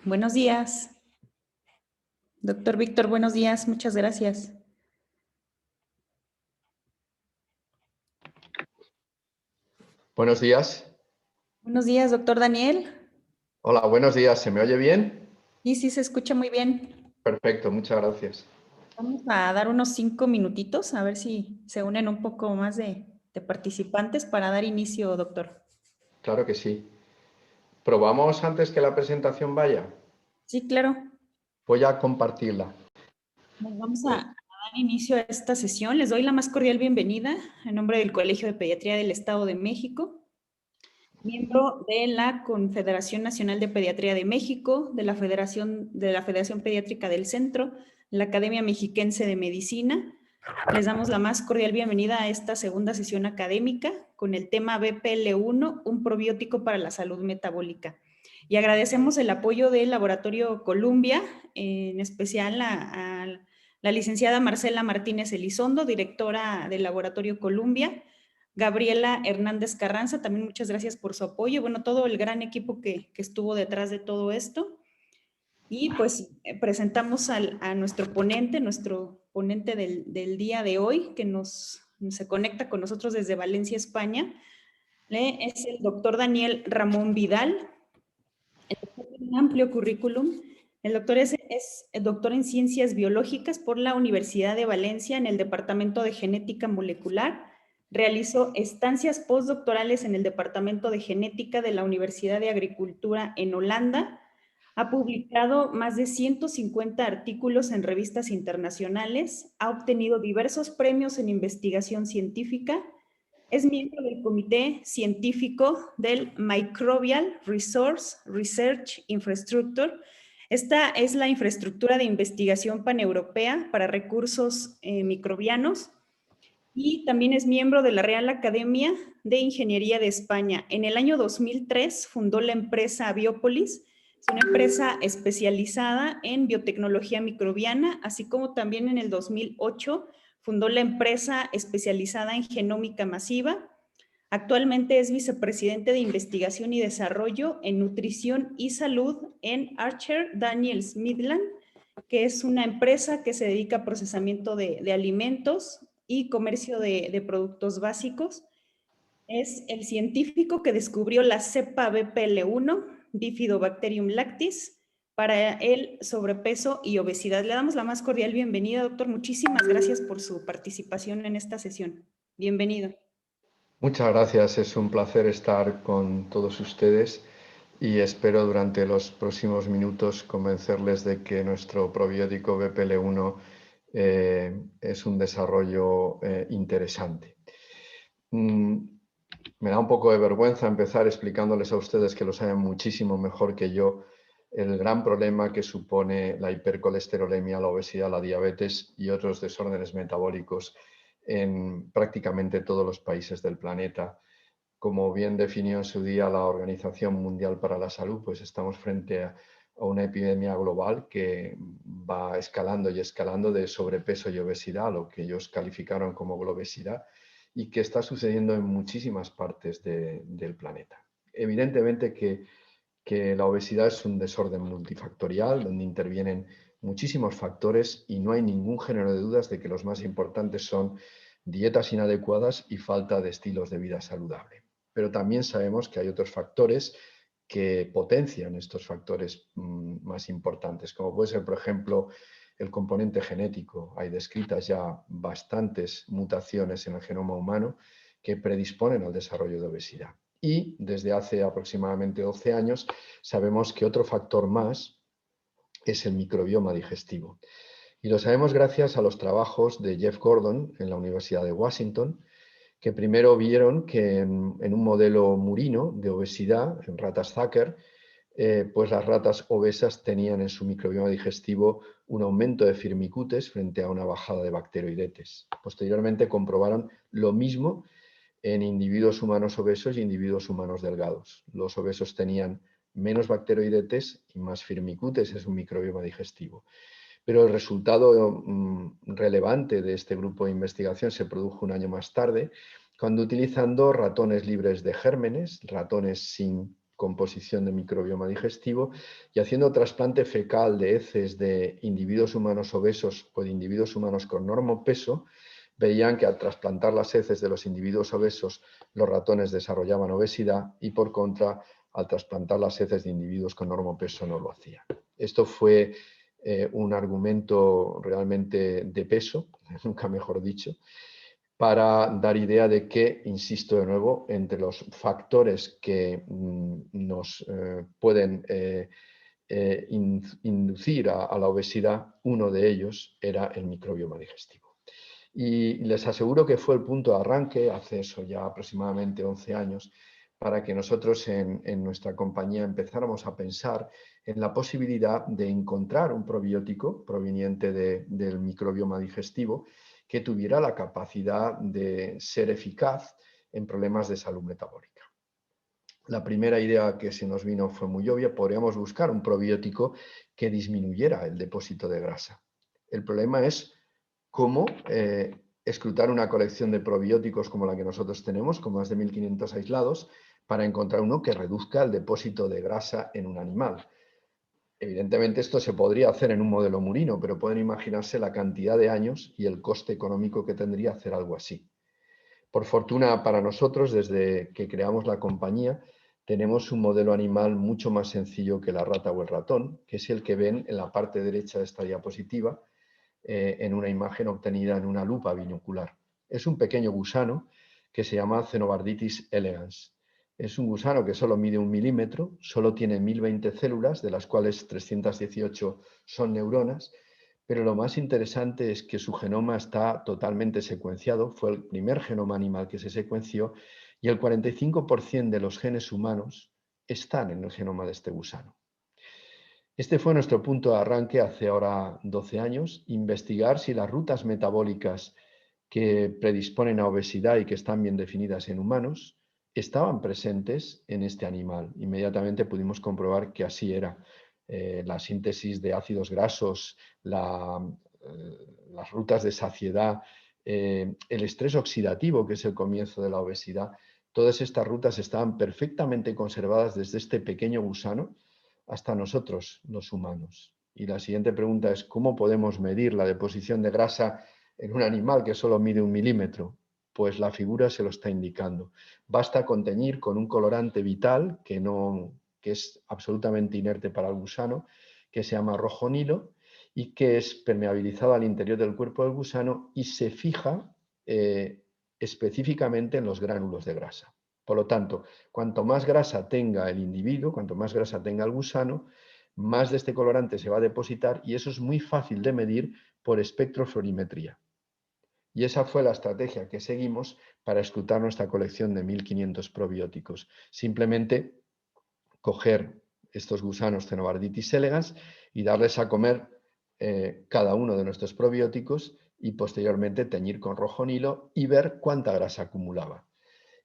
Buenos días. Doctor Víctor, buenos días. Muchas gracias. Buenos días. Buenos días, doctor Daniel. Hola, buenos días. ¿Se me oye bien? Sí, se escucha muy bien. Perfecto, muchas gracias. Vamos a dar unos 5 minutitos a ver si se unen un poco más de participantes para dar inicio, doctor. Claro que sí. ¿Probamos antes que la presentación vaya? Sí, claro. Voy a compartirla. Nos vamos a dar inicio a esta sesión. Les doy la más cordial bienvenida en nombre del Colegio de Pediatría del Estado de México, miembro de la Confederación Nacional de Pediatría de México, de la Federación Pediátrica del Centro, la Academia Mexiquense de Medicina. Les damos la más cordial bienvenida a esta segunda sesión académica con el tema BPL1, un probiótico para la salud metabólica. Y agradecemos el apoyo del Laboratorio Columbia, en especial a la licenciada Marcela Martínez Elizondo, directora del Laboratorio Columbia, Gabriela Hernández Carranza, también muchas gracias por su apoyo, bueno, todo el gran equipo que estuvo detrás de todo esto. Y pues presentamos a nuestro ponente del día de hoy, que se conecta con nosotros desde Valencia, España. Es el doctor Daniel Ramón Vidal. El doctor tiene un amplio currículum. El doctor es el doctor en Ciencias Biológicas por la Universidad de Valencia en el Departamento de Genética Molecular. Realizó estancias postdoctorales en el Departamento de Genética de la Universidad de Agricultura en Holanda. Ha publicado más de 150 artículos en revistas internacionales. Ha obtenido diversos premios en investigación científica. Es miembro del comité científico del Microbial Resource Research Infrastructure. Esta es la infraestructura de investigación paneuropea para recursos microbianos, y también es miembro de la Real Academia de Ingeniería de España. En el año 2003 fundó la empresa Biopolis. Es una empresa especializada en biotecnología microbiana, así como también en el 2008 fundó la empresa especializada en genómica masiva. Actualmente es vicepresidente de investigación y desarrollo en nutrición y salud en Archer Daniels Midland, que es una empresa que se dedica a procesamiento de alimentos y comercio de productos básicos. Es el científico que descubrió la cepa BPL1, Bifidobacterium lactis, para el sobrepeso y obesidad. Le damos la más cordial bienvenida, doctor. Muchísimas gracias por su participación en esta sesión. Bienvenido. Muchas gracias. Es un placer estar con todos ustedes y espero durante los próximos minutos convencerles de que nuestro probiótico BPL1 es un desarrollo interesante. Me da un poco de vergüenza empezar explicándoles a ustedes, que lo saben muchísimo mejor que yo, el gran problema que supone la hipercolesterolemia, la obesidad, la diabetes y otros desórdenes metabólicos en prácticamente todos los países del planeta. Como bien definió en su día la Organización Mundial para la Salud, pues estamos frente a una epidemia global que va escalando y escalando de sobrepeso y obesidad, lo que ellos calificaron como globesidad, y que está sucediendo en muchísimas partes del planeta. Evidentemente que la obesidad es un desorden multifactorial donde intervienen muchísimos factores y no hay ningún género de dudas de que los más importantes son dietas inadecuadas y falta de estilos de vida saludable. Pero también sabemos que hay otros factores que potencian estos factores más importantes, como puede ser, por ejemplo, el componente genético. Hay descritas ya bastantes mutaciones en el genoma humano que predisponen al desarrollo de obesidad. Y desde hace aproximadamente 12 años sabemos que otro factor más es el microbioma digestivo. Y lo sabemos gracias a los trabajos de Jeff Gordon en la Universidad de Washington, que primero vieron que en un modelo murino de obesidad, en ratas Zucker, pues las ratas obesas tenían en su microbioma digestivo un aumento de firmicutes frente a una bajada de bacteroidetes. Posteriormente comprobaron lo mismo en individuos humanos obesos y individuos humanos delgados. Los obesos tenían menos bacteroidetes y más firmicutes en su microbioma digestivo. Pero el resultado relevante de este grupo de investigación se produjo un año más tarde, cuando utilizando ratones libres de gérmenes, ratones sin composición de microbioma digestivo, y haciendo trasplante fecal de heces de individuos humanos obesos o de individuos humanos con normopeso, veían que al trasplantar las heces de los individuos obesos, los ratones desarrollaban obesidad y, por contra, al trasplantar las heces de individuos con normopeso no lo hacían. Esto fue un argumento realmente de peso, nunca mejor dicho, para dar idea de que, insisto de nuevo, entre los factores que nos pueden inducir a la obesidad, uno de ellos era el microbioma digestivo. Y les aseguro que fue el punto de arranque, hace eso ya aproximadamente 11 años, para que nosotros en nuestra compañía empezáramos a pensar en la posibilidad de encontrar un probiótico proveniente del microbioma digestivo que tuviera la capacidad de ser eficaz en problemas de salud metabólica. La primera idea que se nos vino fue muy obvia: podríamos buscar un probiótico que disminuyera el depósito de grasa. El problema es cómo escrutar una colección de probióticos como la que nosotros tenemos, con más de 1500 aislados, para encontrar uno que reduzca el depósito de grasa en un animal. Evidentemente esto se podría hacer en un modelo murino, pero pueden imaginarse la cantidad de años y el coste económico que tendría hacer algo así. Por fortuna para nosotros, desde que creamos la compañía, tenemos un modelo animal mucho más sencillo que la rata o el ratón, que es el que ven en la parte derecha de esta diapositiva, en una imagen obtenida en una lupa binocular. Es un pequeño gusano que se llama Cenobarditis elegans. Es un gusano que solo mide 1 milímetro, solo tiene 1020 células, de las cuales 318 son neuronas, pero lo más interesante es que su genoma está totalmente secuenciado, fue el primer genoma animal que se secuenció, y el 45% de los genes humanos están en el genoma de este gusano. Este fue nuestro punto de arranque hace ahora 12 años, investigar si las rutas metabólicas que predisponen a obesidad y que están bien definidas en humanos estaban presentes en este animal. Inmediatamente pudimos comprobar que así era. La síntesis de ácidos grasos, las rutas de saciedad, el estrés oxidativo, que es el comienzo de la obesidad, todas estas rutas estaban perfectamente conservadas desde este pequeño gusano hasta nosotros, los humanos. Y la siguiente pregunta es: ¿cómo podemos medir la deposición de grasa en un animal que solo mide 1 milímetro? Pues la figura se lo está indicando. Basta con teñir con un colorante vital que es absolutamente inerte para el gusano, que se llama rojo nilo y que es permeabilizado al interior del cuerpo del gusano y se fija específicamente en los gránulos de grasa. Por lo tanto, cuanto más grasa tenga el individuo, cuanto más grasa tenga el gusano, más de este colorante se va a depositar, y eso es muy fácil de medir por espectrofluorimetría. Y esa fue la estrategia que seguimos para escrutar nuestra colección de 1500 probióticos. Simplemente coger estos gusanos Cenobarditis elegans y darles a comer cada uno de nuestros probióticos y posteriormente teñir con rojo nilo y ver cuánta grasa acumulaba.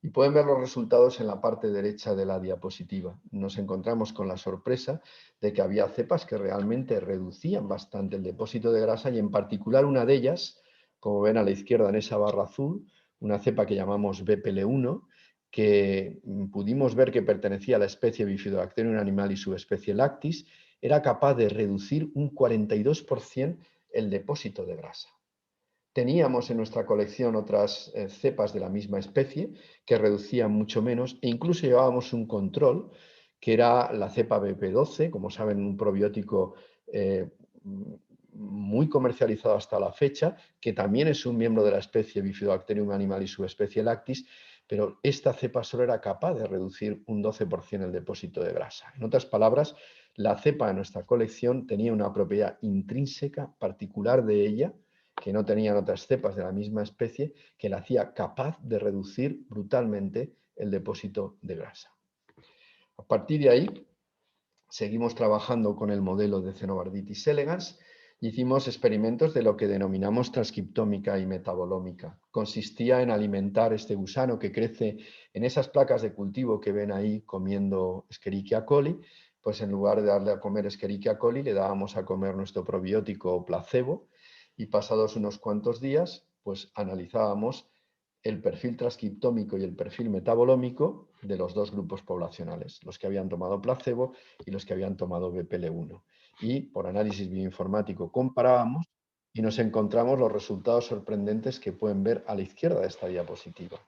Y pueden ver los resultados en la parte derecha de la diapositiva. Nos encontramos con la sorpresa de que había cepas que realmente reducían bastante el depósito de grasa, y en particular una de ellas, como ven a la izquierda en esa barra azul, una cepa que llamamos BPL1, que pudimos ver que pertenecía a la especie Bifidobacterium animal y subespecie Lactis, era capaz de reducir un 42% el depósito de grasa. Teníamos en nuestra colección otras cepas de la misma especie que reducían mucho menos, e incluso llevábamos un control que era la cepa BP12, como saben, un probiótico muy comercializado hasta la fecha, que también es un miembro de la especie Bifidobacterium animal y subespecie Lactis, pero esta cepa solo era capaz de reducir un 12% el depósito de grasa. En otras palabras, la cepa de nuestra colección tenía una propiedad intrínseca particular de ella, que no tenían otras cepas de la misma especie, que la hacía capaz de reducir brutalmente el depósito de grasa. A partir de ahí, seguimos trabajando con el modelo de Cenobarditis elegans. Hicimos experimentos de lo que denominamos transcriptómica y metabolómica. Consistía en alimentar este gusano que crece en esas placas de cultivo que ven ahí comiendo Escherichia coli. Pues en lugar de darle a comer Escherichia coli, le dábamos a comer nuestro probiótico placebo, y pasados unos cuantos días, pues analizábamos el perfil transcriptómico y el perfil metabolómico de los dos grupos poblacionales, los que habían tomado placebo y los que habían tomado BPL-1. Y por análisis bioinformático comparábamos y nos encontramos los resultados sorprendentes que pueden ver a la izquierda de esta diapositiva.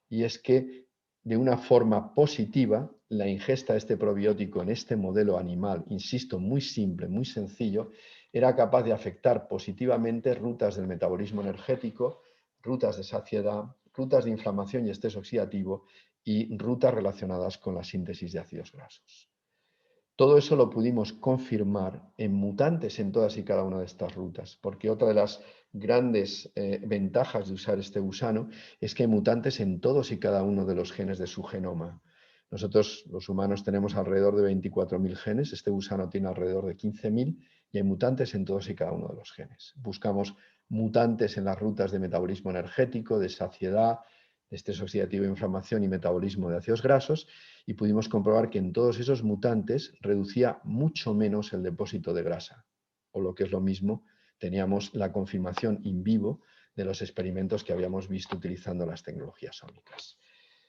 Y es que de una forma positiva, la ingesta de este probiótico en este modelo animal, insisto, muy simple, muy sencillo, era capaz de afectar positivamente rutas del metabolismo energético, rutas de saciedad, rutas de inflamación y estrés oxidativo y rutas relacionadas con la síntesis de ácidos grasos. Todo eso lo pudimos confirmar en mutantes en todas y cada una de estas rutas, porque otra de las grandes ventajas de usar este gusano es que hay mutantes en todos y cada uno de los genes de su genoma. Nosotros, los humanos, tenemos alrededor de 24.000 genes, este gusano tiene alrededor de 15.000 y hay mutantes en todos y cada uno de los genes. Buscamos mutantes en las rutas de metabolismo energético, de saciedad, de estrés oxidativo, inflamación y metabolismo de ácidos grasos, y pudimos comprobar que en todos esos mutantes reducía mucho menos el depósito de grasa, o lo que es lo mismo, teníamos la confirmación in vivo de los experimentos que habíamos visto utilizando las tecnologías ómicas.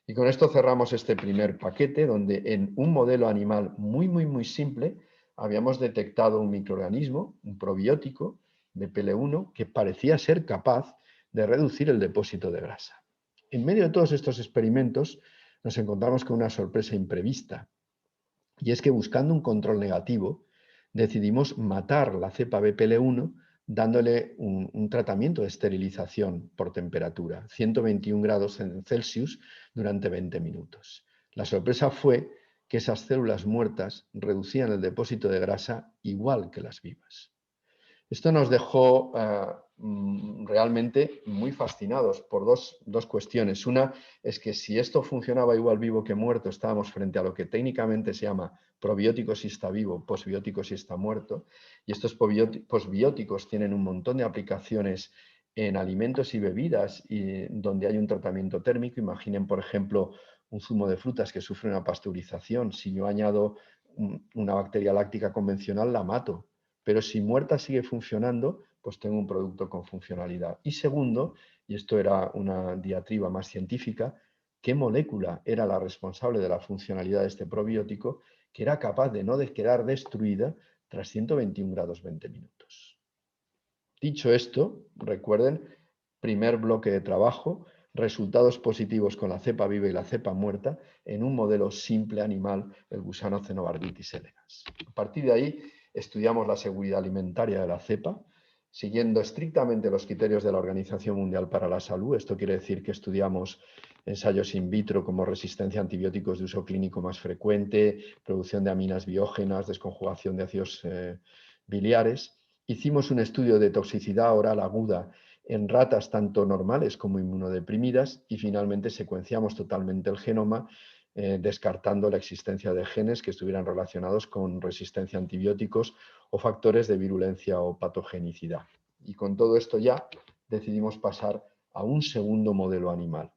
Y con esto cerramos este primer paquete, donde en un modelo animal muy simple habíamos detectado un microorganismo, un probiótico de BPL-1, que parecía ser capaz de reducir el depósito de grasa. En medio de todos estos experimentos nos encontramos con una sorpresa imprevista, y es que buscando un control negativo decidimos matar la cepa BPL-1 dándole un tratamiento de esterilización por temperatura, 121 grados Celsius durante 20 minutos. La sorpresa fue que esas células muertas reducían el depósito de grasa igual que las vivas. Esto nos dejó realmente muy fascinados por dos cuestiones. Una es que si esto funcionaba igual vivo que muerto, estábamos frente a lo que técnicamente se llama probiótico si está vivo, posbiótico si está muerto. Y estos posbióticos tienen un montón de aplicaciones en alimentos y bebidas y donde hay un tratamiento térmico. Imaginen, por ejemplo, un zumo de frutas que sufre una pasteurización. Si yo añado una bacteria láctica convencional, la mato, pero si muerta sigue funcionando, pues tengo un producto con funcionalidad. Y segundo, y esto era una diatriba más científica, ¿qué molécula era la responsable de la funcionalidad de este probiótico que era capaz de no quedar destruida tras 121 grados 20 minutos? Dicho esto, recuerden, primer bloque de trabajo, resultados positivos con la cepa viva y la cepa muerta en un modelo simple animal, el gusano Cenobarbitis elegans. A partir de ahí, estudiamos la seguridad alimentaria de la cepa, siguiendo estrictamente los criterios de la Organización Mundial para la Salud. Esto quiere decir que estudiamos ensayos in vitro como resistencia a antibióticos de uso clínico más frecuente, producción de aminas biógenas, desconjugación de ácidos biliares. Hicimos un estudio de toxicidad oral aguda en ratas tanto normales como inmunodeprimidas y finalmente secuenciamos totalmente el genoma descartando la existencia de genes que estuvieran relacionados con resistencia a antibióticos o factores de virulencia o patogenicidad. Y con todo esto ya decidimos pasar a un segundo modelo animal.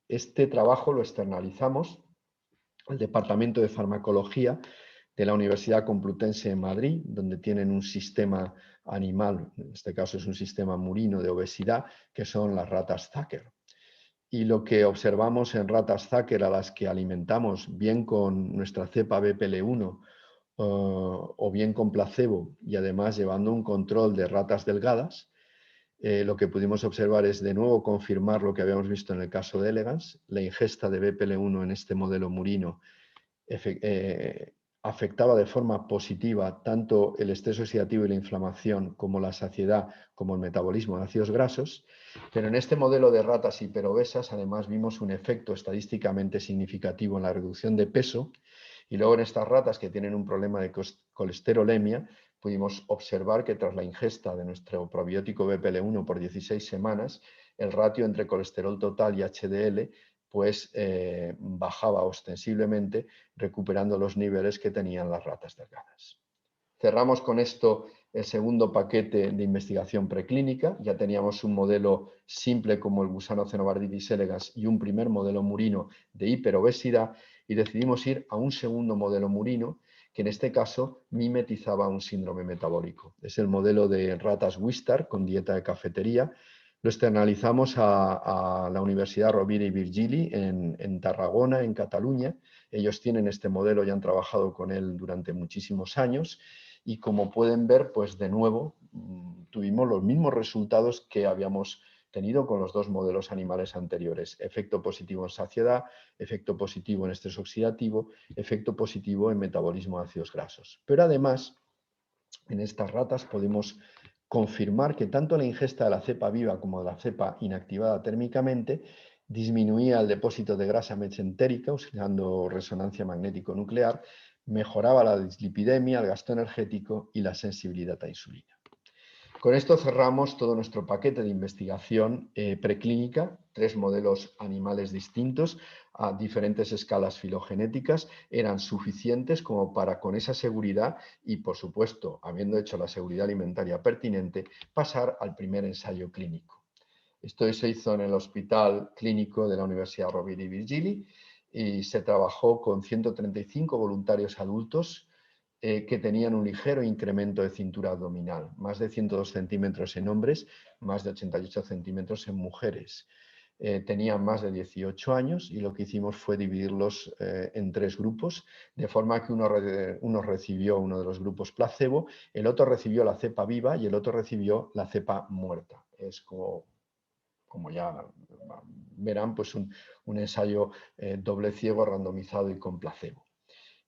Este trabajo lo externalizamos al Departamento de Farmacología de la Universidad Complutense de Madrid, donde tienen un sistema animal, en este caso es un sistema murino de obesidad, que son las ratas Zucker. Y lo que observamos en ratas Zucker a las que alimentamos bien con nuestra cepa BPL-1 o bien con placebo y además llevando un control de ratas delgadas, lo que pudimos observar es de nuevo confirmar lo que habíamos visto en el caso de elegans, la ingesta de BPL-1 en este modelo murino afectaba de forma positiva tanto el estrés oxidativo y la inflamación como la saciedad, como el metabolismo de ácidos grasos, pero en este modelo de ratas hiperobesas además vimos un efecto estadísticamente significativo en la reducción de peso y luego en estas ratas que tienen un problema de colesterolemia pudimos observar que tras la ingesta de nuestro probiótico BPL-1 por 16 semanas, el ratio entre colesterol total y HDL pues bajaba ostensiblemente, recuperando los niveles que tenían las ratas delgadas. Cerramos con esto el segundo paquete de investigación preclínica. Ya teníamos un modelo simple como el gusano Cenobarbitis elegans y un primer modelo murino de hiperobesidad y decidimos ir a un segundo modelo murino que en este caso mimetizaba un síndrome metabólico. Es el modelo de ratas Wistar con dieta de cafetería, lo externalizamos a la Universidad Rovira i Virgili en Tarragona, en Cataluña. Ellos tienen este modelo y han trabajado con él durante muchísimos años y como pueden ver, pues de nuevo tuvimos los mismos resultados que habíamos tenido con los dos modelos animales anteriores. Efecto positivo en saciedad, efecto positivo en estrés oxidativo, efecto positivo en metabolismo de ácidos grasos. Pero además, en estas ratas podemos confirmar que tanto la ingesta de la cepa viva como de la cepa inactivada térmicamente disminuía el depósito de grasa mesentérica usando resonancia magnético-nuclear, mejoraba la dislipidemia, el gasto energético y la sensibilidad a insulina. Con esto cerramos todo nuestro paquete de investigación preclínica, 3 modelos animales distintos a diferentes escalas filogenéticas eran suficientes como para con esa seguridad y por supuesto, habiendo hecho la seguridad alimentaria pertinente, pasar al primer ensayo clínico. Esto se hizo en el Hospital Clínico de la Universidad Rovira i Virgili y se trabajó con 135 voluntarios adultos que tenían un ligero incremento de cintura abdominal, más de 102 centímetros en hombres, más de 88 centímetros en mujeres. Tenían más de 18 años y lo que hicimos fue dividirlos en 3 grupos, de forma que uno recibió uno de los grupos placebo, el otro recibió la cepa viva y el otro recibió la cepa muerta. Es como ya verán, pues un ensayo doble ciego, randomizado y con placebo.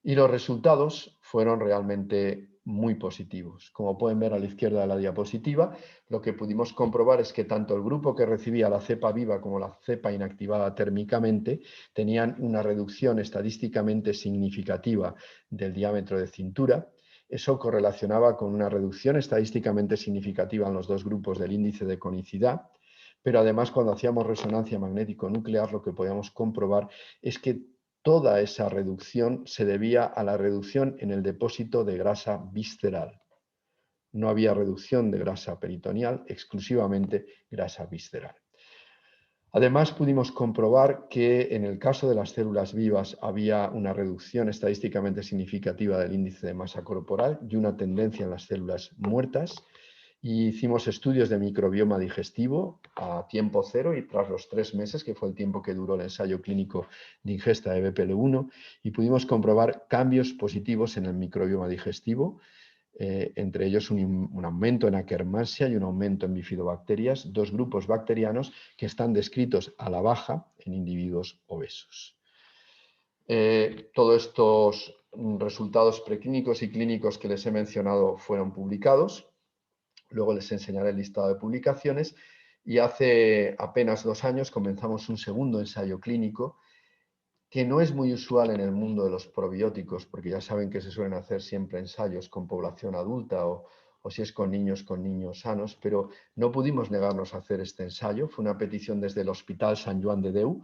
Y los resultados fueron realmente muy positivos. Como pueden ver a la izquierda de la diapositiva, lo que pudimos comprobar es que tanto el grupo que recibía la cepa viva como la cepa inactivada térmicamente tenían una reducción estadísticamente significativa del diámetro de cintura. Eso correlacionaba con una reducción estadísticamente significativa en los dos grupos del índice de conicidad, pero además cuando hacíamos resonancia magnético-nuclear lo que podíamos comprobar es que toda esa reducción se debía a la reducción en el depósito de grasa visceral. No había reducción de grasa peritoneal, exclusivamente grasa visceral. Además, pudimos comprobar que en el caso de las células vivas había una reducción estadísticamente significativa del índice de masa corporal y una tendencia en las células muertas. Y hicimos estudios de microbioma digestivo a tiempo cero y tras los 3 meses, que fue el tiempo que duró el ensayo clínico de ingesta de BPL-1, y pudimos comprobar cambios positivos en el microbioma digestivo, entre ellos un aumento en Akkermansia y un aumento en bifidobacterias, 2 grupos bacterianos que están descritos a la baja en individuos obesos. Todos estos resultados preclínicos y clínicos que les he mencionado fueron publicados. Luego les enseñaré el listado de publicaciones y hace apenas 2 años comenzamos un segundo ensayo clínico que no es muy usual en el mundo de los probióticos, porque ya saben que se suelen hacer siempre ensayos con población adulta o si es con niños sanos, pero no pudimos negarnos a hacer este ensayo. Fue una petición desde el Hospital Sant Joan de Déu.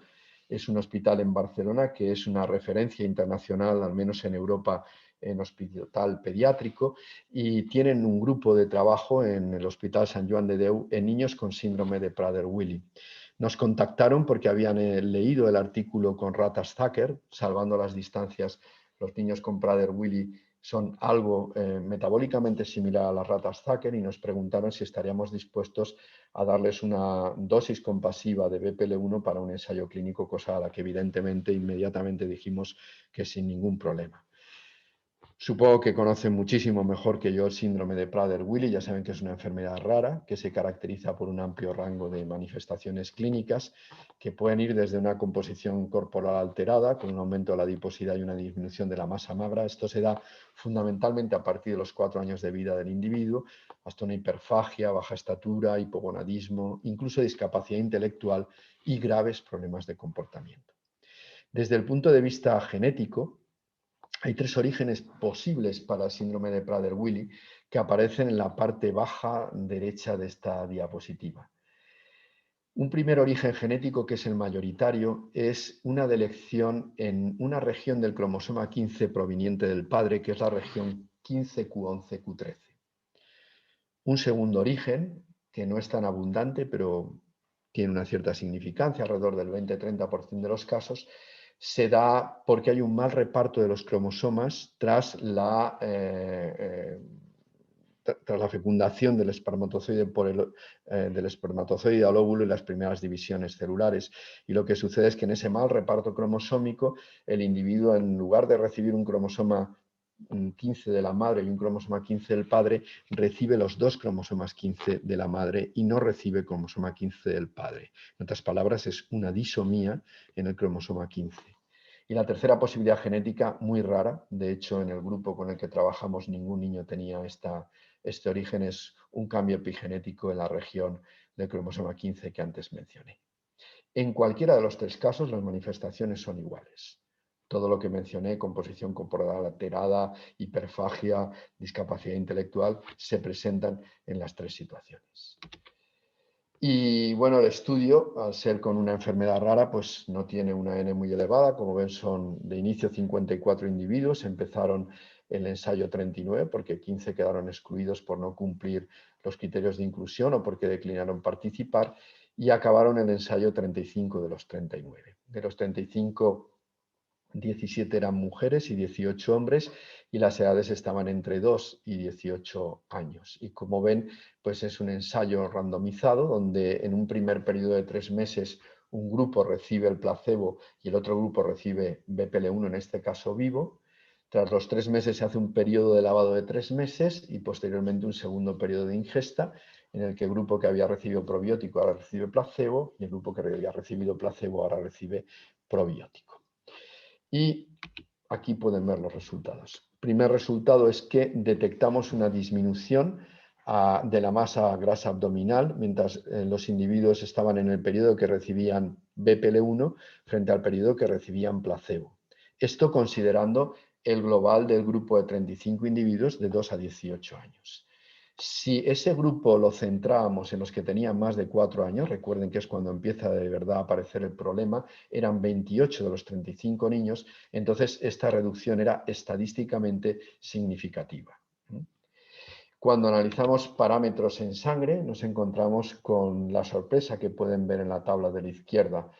Es un hospital en Barcelona que es una referencia internacional, al menos en Europa, en hospital pediátrico, y tienen un grupo de trabajo en el Hospital Sant Joan de Déu en niños con síndrome de Prader-Willi. Nos contactaron porque habían leído el artículo con ratas Zucker, salvando las distancias, los niños con Prader-Willi son algo metabólicamente similar a las ratas Zucker y nos preguntaron si estaríamos dispuestos a darles una dosis compasiva de BPL-1 para un ensayo clínico, cosa a la que evidentemente inmediatamente dijimos que sin ningún problema. Supongo que conocen muchísimo mejor que yo el síndrome de Prader-Willi. Ya saben que es una enfermedad rara que se caracteriza por un amplio rango de manifestaciones clínicas que pueden ir desde una composición corporal alterada, con un aumento de la adiposidad y una disminución de la masa magra. Esto se da fundamentalmente a partir de los 4 años de vida del individuo, hasta una hiperfagia, baja estatura, hipogonadismo, incluso discapacidad intelectual y graves problemas de comportamiento. Desde el punto de vista genético, hay 3 orígenes posibles para el síndrome de Prader-Willi que aparecen en la parte baja derecha de esta diapositiva. Un primer origen genético, que es el mayoritario, es una delección en una región del cromosoma 15 proveniente del padre, que es la región 15q11q13. Un segundo origen, que no es tan abundante, pero tiene una cierta significancia, alrededor del 20-30% de los casos, se da porque hay un mal reparto de los cromosomas tras la tras la fecundación del espermatozoide, del espermatozoide al óvulo y las primeras divisiones celulares. Y lo que sucede es que en ese mal reparto cromosómico, el individuo, en lugar de recibir un cromosoma 15 de la madre y un cromosoma 15 del padre, recibe los dos cromosomas 15 de la madre y no recibe cromosoma 15 del padre. En otras palabras, es una disomía en el cromosoma 15. Y la tercera posibilidad genética, muy rara, de hecho en el grupo con el que trabajamos ningún niño tenía este origen, es un cambio epigenético en la región del cromosoma 15 que antes mencioné. En cualquiera de los tres casos las manifestaciones son iguales. Todo lo que mencioné, composición corporal alterada, hiperfagia, discapacidad intelectual, se presentan en las tres situaciones. Y bueno, el estudio, al ser con una enfermedad rara, pues no tiene una N muy elevada. Como ven, son de inicio 54 individuos. Empezaron el ensayo 39 porque 15 quedaron excluidos por no cumplir los criterios de inclusión o porque declinaron participar. Y acabaron el ensayo 35 de los 39. De los 35, 17 eran mujeres y 18 hombres, y las edades estaban entre 2 y 18 años. Y como ven, pues es un ensayo randomizado donde en un primer periodo de 3 meses un grupo recibe el placebo y el otro grupo recibe BPL1, en este caso vivo. Tras los 3 meses se hace un periodo de lavado de 3 meses y posteriormente un segundo periodo de ingesta, en el que el grupo que había recibido probiótico ahora recibe placebo y el grupo que había recibido placebo ahora recibe probiótico. Y aquí pueden ver los resultados. El primer resultado es que detectamos una disminución de la masa grasa abdominal mientras los individuos estaban en el periodo que recibían BPL1 frente al periodo que recibían placebo. Esto considerando el global del grupo de 35 individuos de 2 a 18 años. Si ese grupo lo centrábamos en los que tenían más de 4 años, recuerden que es cuando empieza de verdad a aparecer el problema, eran 28 de los 35 niños, entonces esta reducción era estadísticamente significativa. Cuando analizamos parámetros en sangre, nos encontramos con la sorpresa que pueden ver en la tabla de la izquierda.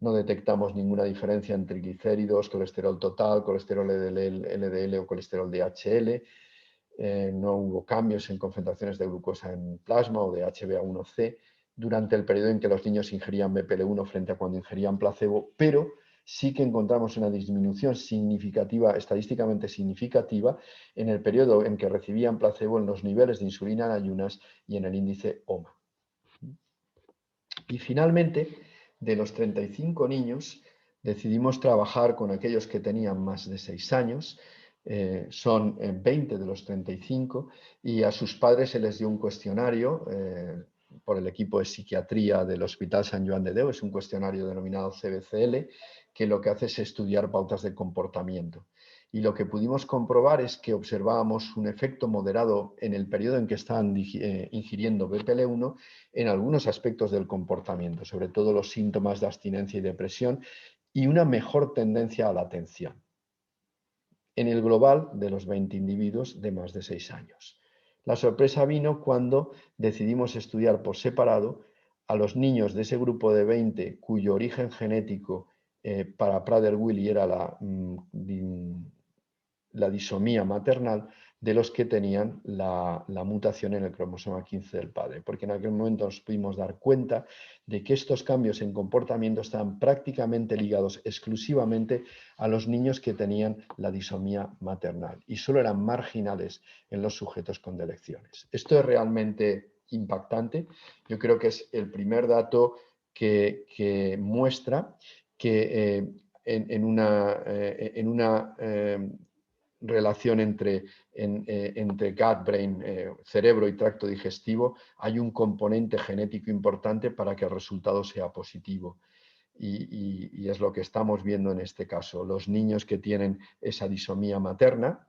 No detectamos ninguna diferencia en triglicéridos, colesterol total, colesterol LDL o colesterol DHL. No hubo cambios en concentraciones de glucosa en plasma o de HbA1c durante el periodo en que los niños ingerían BPL1 frente a cuando ingerían placebo, pero sí que encontramos una disminución significativa, estadísticamente significativa, en el periodo en que recibían placebo en los niveles de insulina en ayunas y en el índice OMA. Y finalmente, de los 35 niños, decidimos trabajar con aquellos que tenían más de 6 años. Son 20 de los 35 y a sus padres se les dio un cuestionario por el equipo de psiquiatría del Hospital Sant Joan de Déu. Es un cuestionario denominado CBCL que lo que hace es estudiar pautas de comportamiento. Y lo que pudimos comprobar es que observábamos un efecto moderado en el periodo en que estaban ingiriendo BPL1 en algunos aspectos del comportamiento, sobre todo los síntomas de abstinencia y depresión, y una mejor tendencia a la atención en el global de los 20 individuos de más de 6 años. La sorpresa vino cuando decidimos estudiar por separado a los niños de ese grupo de 20 cuyo origen genético para Prader-Willi era la disomía maternal, de los que tenían la mutación en el cromosoma 15 del padre, porque en aquel momento nos pudimos dar cuenta de que estos cambios en comportamiento estaban prácticamente ligados exclusivamente a los niños que tenían la disomía maternal y solo eran marginales en los sujetos con delecciones. Esto es realmente impactante. Yo creo que es el primer dato que muestra que en una relación entre gut-brain, cerebro y tracto digestivo, hay un componente genético importante para que el resultado sea positivo. Y es lo que estamos viendo en este caso. Los niños que tienen esa disomía materna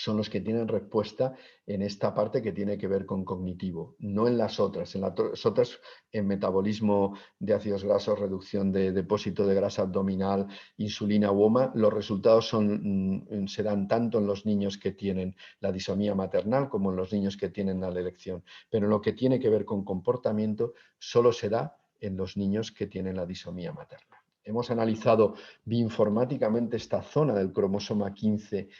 son los que tienen respuesta en esta parte que tiene que ver con cognitivo, no en las otras. En las otras, en metabolismo de ácidos grasos, reducción de depósito de grasa abdominal, insulina u OMA, los resultados se dan tanto en los niños que tienen la disomía maternal como en los niños que tienen la delección. Pero en lo que tiene que ver con comportamiento, solo se da en los niños que tienen la disomía materna. Hemos analizado bioinformáticamente esta zona del cromosoma 15,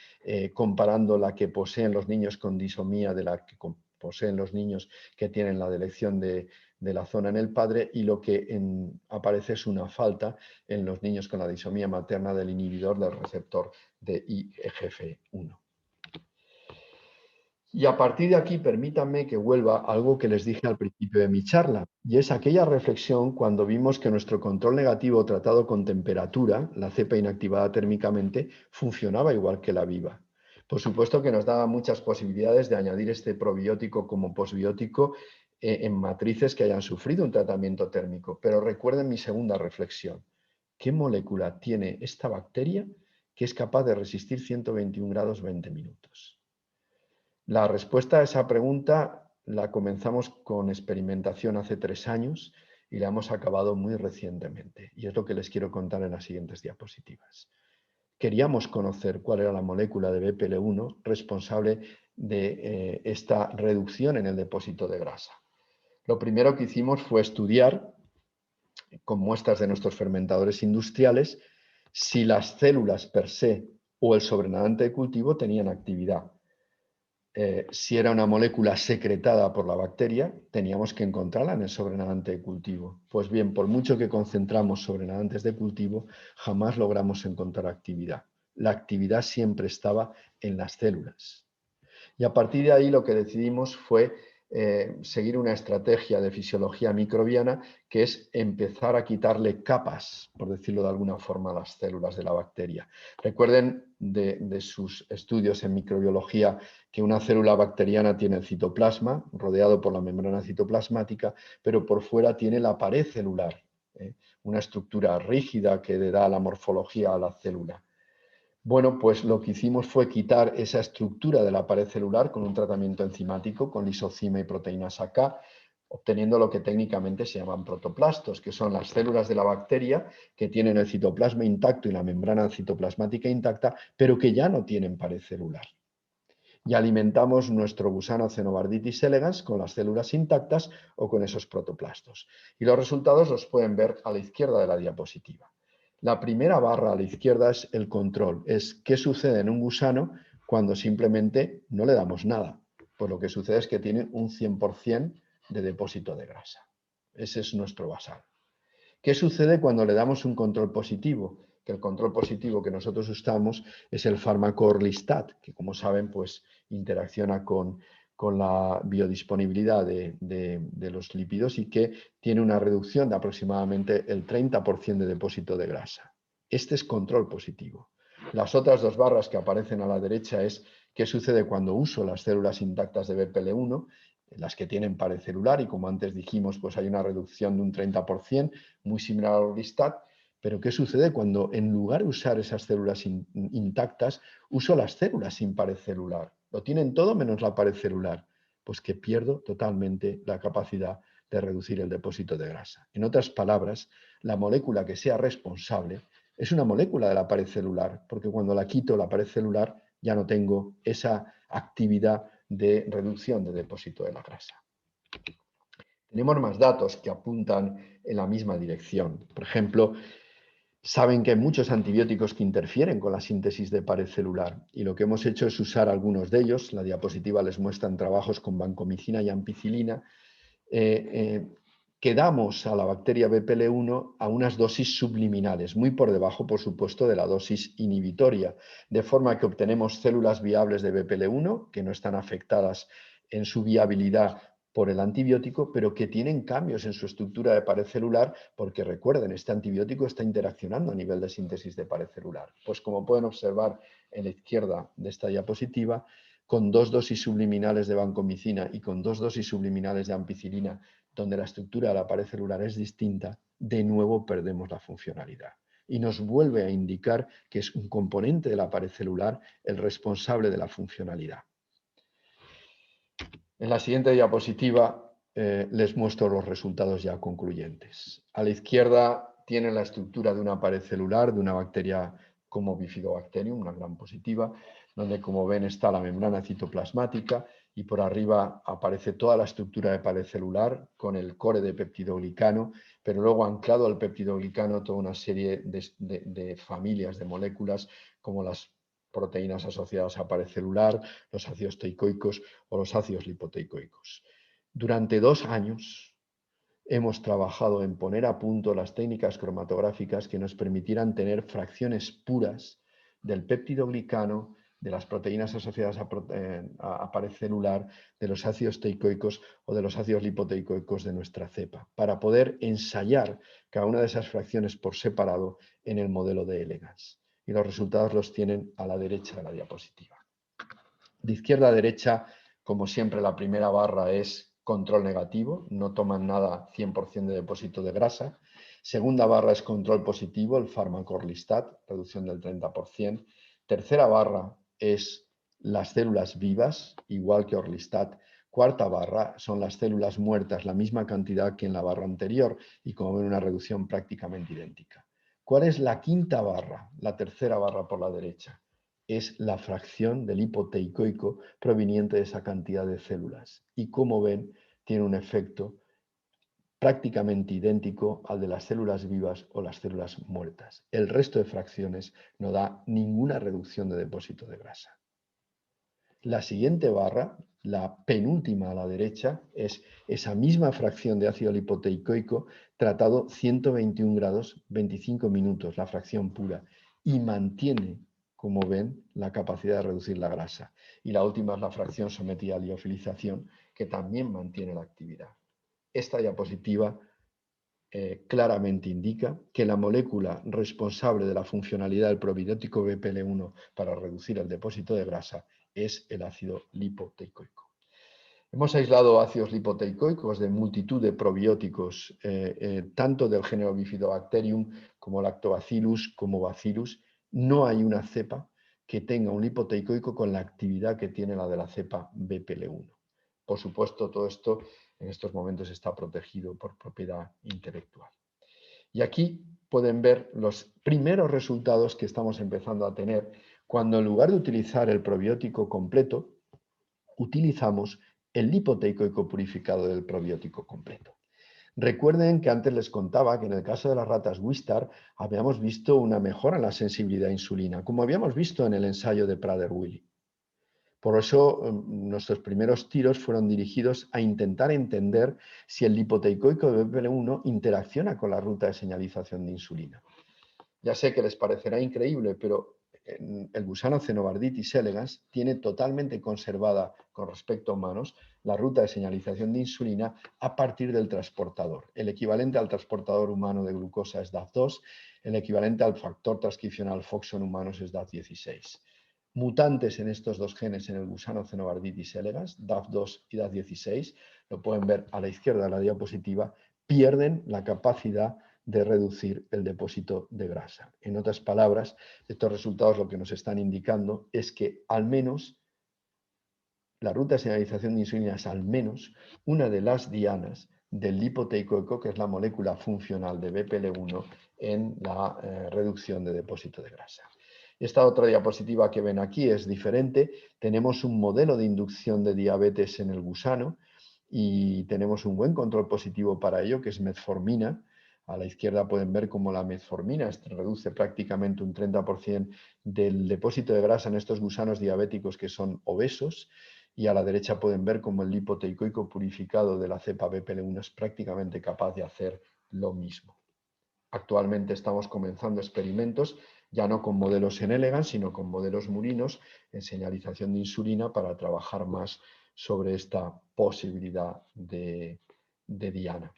comparando la que poseen los niños con disomía de la que poseen los niños que tienen la delección de la zona en el padre, y lo que aparece es una falta en los niños con la disomía materna del inhibidor del receptor de IGF-1. Y a partir de aquí, permítanme que vuelva a algo que les dije al principio de mi charla, y es aquella reflexión cuando vimos que nuestro control negativo tratado con temperatura, la cepa inactivada térmicamente, funcionaba igual que la viva. Por supuesto que nos daba muchas posibilidades de añadir este probiótico como posbiótico en matrices que hayan sufrido un tratamiento térmico. Pero recuerden mi segunda reflexión. ¿Qué molécula tiene esta bacteria que es capaz de resistir 121 grados 20 minutos? La respuesta a esa pregunta la comenzamos con experimentación hace 3 años y la hemos acabado muy recientemente. Y es lo que les quiero contar en las siguientes diapositivas. Queríamos conocer cuál era la molécula de BPL1 responsable de esta reducción en el depósito de grasa. Lo primero que hicimos fue estudiar, con muestras de nuestros fermentadores industriales, si las células per se o el sobrenadante de cultivo tenían actividad. Si era una molécula secretada por la bacteria, teníamos que encontrarla en el sobrenadante de cultivo. Pues bien, por mucho que concentramos sobrenadantes de cultivo, jamás logramos encontrar actividad. La actividad siempre estaba en las células. Y a partir de ahí lo que decidimos fue seguir una estrategia de fisiología microbiana, que es empezar a quitarle capas, por decirlo de alguna forma, a las células de la bacteria. Recuerden de sus estudios en microbiología que una célula bacteriana tiene el citoplasma, rodeado por la membrana citoplasmática, pero por fuera tiene la pared celular, una estructura rígida que le da la morfología a la célula. Bueno, pues lo que hicimos fue quitar esa estructura de la pared celular con un tratamiento enzimático, con lisocima y proteínas AK, obteniendo lo que técnicamente se llaman protoplastos, que son las células de la bacteria que tienen el citoplasma intacto y la membrana citoplasmática intacta, pero que ya no tienen pared celular. Y alimentamos nuestro gusano Cenobarditis elegans con las células intactas o con esos protoplastos. Y los resultados los pueden ver a la izquierda de la diapositiva. La primera barra a la izquierda es el control, es qué sucede en un gusano cuando simplemente no le damos nada. Pues lo que sucede es que tiene un 100% de depósito de grasa. Ese es nuestro basal. ¿Qué sucede cuando le damos un control positivo? Que el control positivo que nosotros usamos es el fármaco Orlistat, que como saben pues interacciona con la biodisponibilidad de los lípidos y que tiene una reducción de aproximadamente el 30% de depósito de grasa. Este es control positivo. Las otras dos barras que aparecen a la derecha es qué sucede cuando uso las células intactas de BPL1, las que tienen pared celular, y como antes dijimos, pues hay una reducción de un 30%, muy similar al Orlistat. Pero ¿qué sucede cuando en lugar de usar esas células intactas, uso las células sin pared celular? Lo tienen todo menos la pared celular. Pues que pierdo totalmente la capacidad de reducir el depósito de grasa. En otras palabras, la molécula que sea responsable es una molécula de la pared celular, porque cuando la quito la pared celular ya no tengo esa actividad de reducción de depósito de la grasa. Tenemos más datos que apuntan en la misma dirección. Por ejemplo, saben que hay muchos antibióticos que interfieren con la síntesis de pared celular, y lo que hemos hecho es usar algunos de ellos. La diapositiva les muestra trabajos con vancomicina y ampicilina, que damos a la bacteria BPL1 a unas dosis subliminales, muy por debajo, por supuesto, de la dosis inhibitoria, de forma que obtenemos células viables de BPL1 que no están afectadas en su viabilidad por el antibiótico, pero que tienen cambios en su estructura de pared celular, porque recuerden, este antibiótico está interaccionando a nivel de síntesis de pared celular. Pues como pueden observar en la izquierda de esta diapositiva, con 2 dosis subliminales de vancomicina y con 2 dosis subliminales de ampicilina, donde la estructura de la pared celular es distinta, de nuevo perdemos la funcionalidad. Y nos vuelve a indicar que es un componente de la pared celular el responsable de la funcionalidad. En la siguiente diapositiva les muestro los resultados ya concluyentes. A la izquierda tienen la estructura de una pared celular de una bacteria como Bifidobacterium, una gram positiva, donde como ven está la membrana citoplasmática, y por arriba aparece toda la estructura de pared celular con el core de peptidoglicano, pero luego anclado al peptidoglicano toda una serie de familias de moléculas como las proteínas asociadas a pared celular, los ácidos teicoicos o los ácidos lipoteicoicos. Durante 2 años hemos trabajado en poner a punto las técnicas cromatográficas que nos permitieran tener fracciones puras del peptidoglicano, de las proteínas asociadas a pared celular, de los ácidos teicoicos o de los ácidos lipoteicoicos de nuestra cepa, para poder ensayar cada una de esas fracciones por separado en el modelo de Elegans. Y los resultados los tienen a la derecha de la diapositiva. De izquierda a derecha, como siempre, la primera barra es control negativo, no toman nada 100% de depósito de grasa. Segunda barra es control positivo, el fármaco Orlistat, reducción del 30%. Tercera barra es las células vivas, igual que Orlistat. Cuarta barra son las células muertas, la misma cantidad que en la barra anterior y como ven una reducción prácticamente idéntica. ¿Cuál es la quinta barra? La tercera barra por la derecha. Es la fracción del lipoteicoico proveniente de esa cantidad de células. Y como ven, tiene un efecto prácticamente idéntico al de las células vivas o las células muertas. El resto de fracciones no da ninguna reducción de depósito de grasa. La siguiente barra, la penúltima a la derecha, es esa misma fracción de ácido lipoteicoico tratado 121 grados, 25 minutos, la fracción pura, y mantiene, como ven, la capacidad de reducir la grasa. Y la última es la fracción sometida a liofilización, que también mantiene la actividad. Esta diapositiva claramente indica que la molécula responsable de la funcionalidad del probiótico BPL1 para reducir el depósito de grasa es el ácido lipoteicoico. Hemos aislado ácidos lipoteicoicos de multitud de probióticos, tanto del género Bifidobacterium como Lactobacillus como Bacillus. No hay una cepa que tenga un lipoteicoico con la actividad que tiene la de la cepa BPL1. Por supuesto, todo esto en estos momentos está protegido por propiedad intelectual. Y aquí pueden ver los primeros resultados que estamos empezando a tener cuando en lugar de utilizar el probiótico completo, utilizamos el lipoteicoico purificado del probiótico completo. Recuerden que antes les contaba que en el caso de las ratas Wistar habíamos visto una mejora en la sensibilidad a insulina, como habíamos visto en el ensayo de Prader-Willi. Por eso nuestros primeros tiros fueron dirigidos a intentar entender si el lipoteicoico de BPL1 interacciona con la ruta de señalización de insulina. Ya sé que les parecerá increíble, pero el gusano Cenobarditis elegans tiene totalmente conservada con respecto a humanos la ruta de señalización de insulina a partir del transportador. El equivalente al transportador humano de glucosa es DAF2, el equivalente al factor transcripcional FOXO en humanos es DAF16. Mutantes en estos dos genes en el gusano Cenobarditis elegans, DAF2 y DAF16, lo pueden ver a la izquierda de la diapositiva, pierden la capacidad de reducir el depósito de grasa. En otras palabras, estos resultados lo que nos están indicando es que al menos la ruta de señalización de insulina es al menos una de las dianas del lipoteicoico, que es la molécula funcional de BPL1 en la reducción de depósito de grasa. Esta otra diapositiva que ven aquí es diferente. Tenemos un modelo de inducción de diabetes en el gusano y tenemos un buen control positivo para ello, que es metformina. A la izquierda pueden ver cómo la metformina reduce prácticamente un 30% del depósito de grasa en estos gusanos diabéticos que son obesos. Y a la derecha pueden ver cómo el lipoteicoico purificado de la cepa BPL1 es prácticamente capaz de hacer lo mismo. Actualmente estamos comenzando experimentos, ya no con modelos en Elegans, sino con modelos murinos en señalización de insulina para trabajar más sobre esta posibilidad de diana.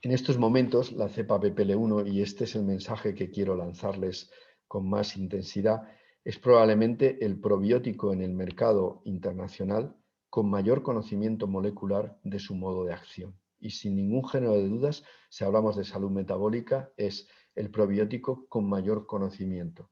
En estos momentos, la cepa BPL1, y este es el mensaje que quiero lanzarles con más intensidad, es probablemente el probiótico en el mercado internacional con mayor conocimiento molecular de su modo de acción. Y sin ningún género de dudas, si hablamos de salud metabólica, es el probiótico con mayor conocimiento.